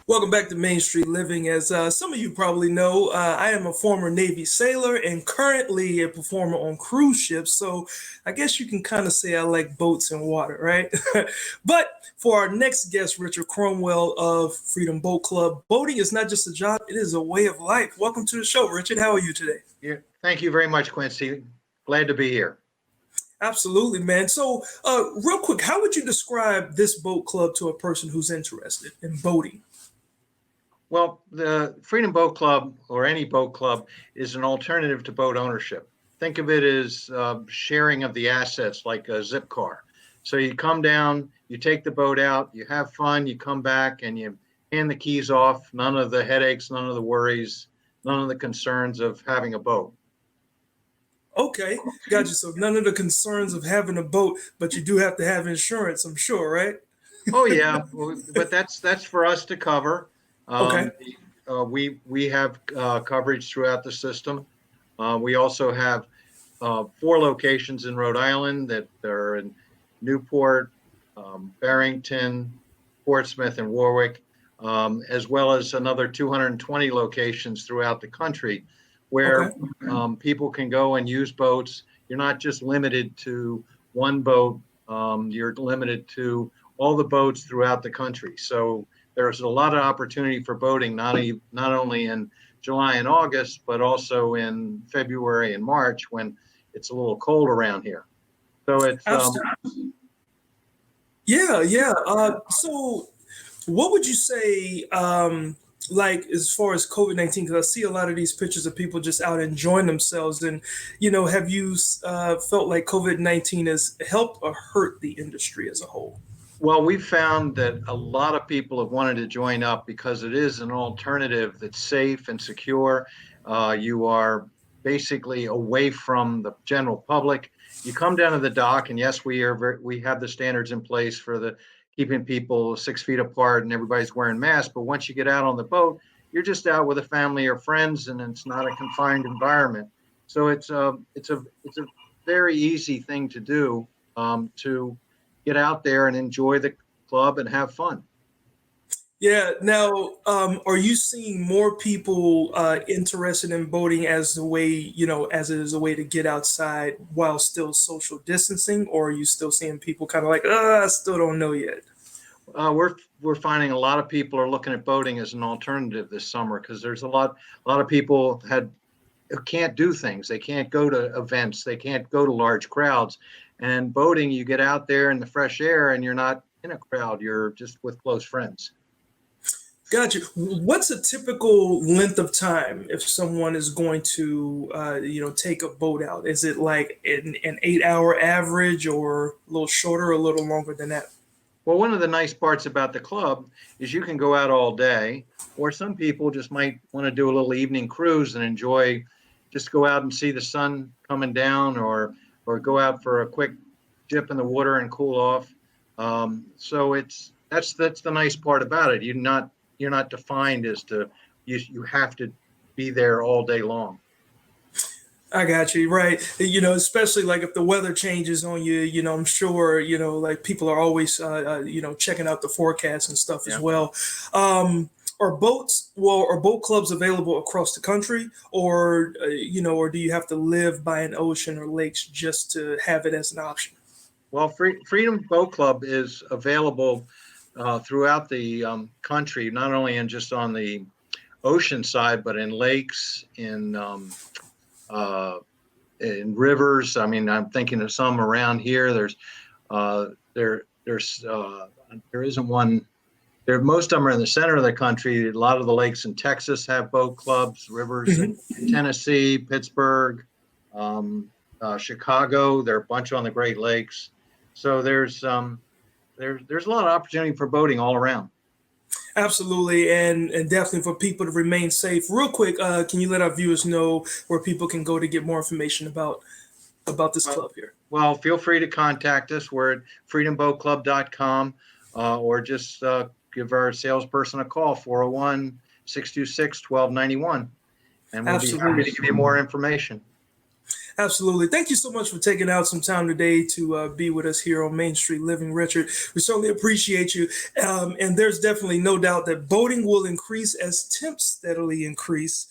Welcome back to Main Street Living. As some of you probably know, I am a former Navy sailor and currently a performer on cruise ships. So I guess you can kind of say I like boats and water, right? But for our next guest, Richard Cromwell of Freedom Boat Club, boating is not just a job, it is a way of life. Welcome to the show, Richard. How are you today? Yeah, thank you very much, Quincy. Glad to be here. Absolutely, man. So, real quick, how would you describe this boat club to a person who's interested in boating? Well, the Freedom Boat Club, or any boat club, is an alternative to boat ownership. Think of it as sharing of the assets, like a zip car. So you come down, you take the boat out, you have fun, you come back and you hand the keys off. None of the headaches, none of the worries, none of the concerns of having a boat. Okay, gotcha. So none of the concerns of having a boat, but you do have to have insurance, I'm sure, right? Oh yeah, but that's for us to cover. Okay. Um, we have coverage throughout the system. We also have 4 locations in Rhode Island that are in Newport, Barrington, Portsmouth, and Warwick, as well as another 220 locations throughout the country Okay. where people can go and use boats. You're not just limited to one boat, you're limited to all the boats throughout the country. So there's a lot of opportunity for boating, not only in July and August, but also in February and March when it's a little cold around here. So it's Absolutely. Yeah, yeah. So what would you say, like as far as COVID-19? Because I see a lot of these pictures of people just out enjoying themselves. And, have you felt like COVID-19 has helped or hurt the industry as a whole? well, we've found that a lot of people have wanted to join up because it is an alternative that's safe and secure. You are basically away from the general public. You come down to the dock, and yes, we have the standards in place for the keeping people 6 feet apart and everybody's wearing masks. But once you get out on the boat, you're just out with a family or friends, and it's not a confined environment. So it's a very easy thing to do, to get out there and enjoy the club and have fun. Yeah. Now, are you seeing more people interested in boating as the way, as it is a way to get outside while still social distancing, or are you still seeing people kind of like, I still don't know yet? We're finding a lot of people are looking at boating as an alternative this summer because there's a lot of people who can't do things. They can't go to events. They can't go to large crowds. And boating, you get out there in the fresh air and you're not in a crowd. You're just with close friends. Gotcha. What's a typical length of time if someone is going to, take a boat out? Is it like an 8 hour average, or a little shorter, or a little longer than that? Well, one of the nice parts about the club is you can go out all day, or some people just might want to do a little evening cruise and enjoy, just go out and see the sun coming down, or go out for a quick dip in the water and cool off. So that's the nice part about it. You're not defined as to you have to be there all day long. I got you right. Especially like if the weather changes on you, I'm sure, like people are always, checking out the forecast and stuff as Yeah. well. Are boat clubs available across the country, or, or do you have to live by an ocean or lakes just to have it as an option? Well, Freedom Boat Club is available throughout the country, not only just on the ocean side, but in lakes, uh, in rivers. I mean, I'm thinking of some around here. Uh, there isn't one. Most of them are in the center of the country. A lot of the lakes in Texas have boat clubs. Rivers in Tennessee, Pittsburgh, Chicago. There are a bunch on the Great Lakes. So there's a lot of opportunity for boating all around. Absolutely, and definitely for people to remain safe. Real quick, can you let our viewers know where people can go to get more information about this Well, club here? well, feel free to contact us. We're at freedomboatclub.com, or just give our salesperson a call, 401-626-1291, and we'll be happy Absolutely. to give you more information. Absolutely. Thank you so much for taking out some time today to be with us here on Main Street Living, Richard. We certainly appreciate you. And there's definitely no doubt that boating will increase as temps steadily increase.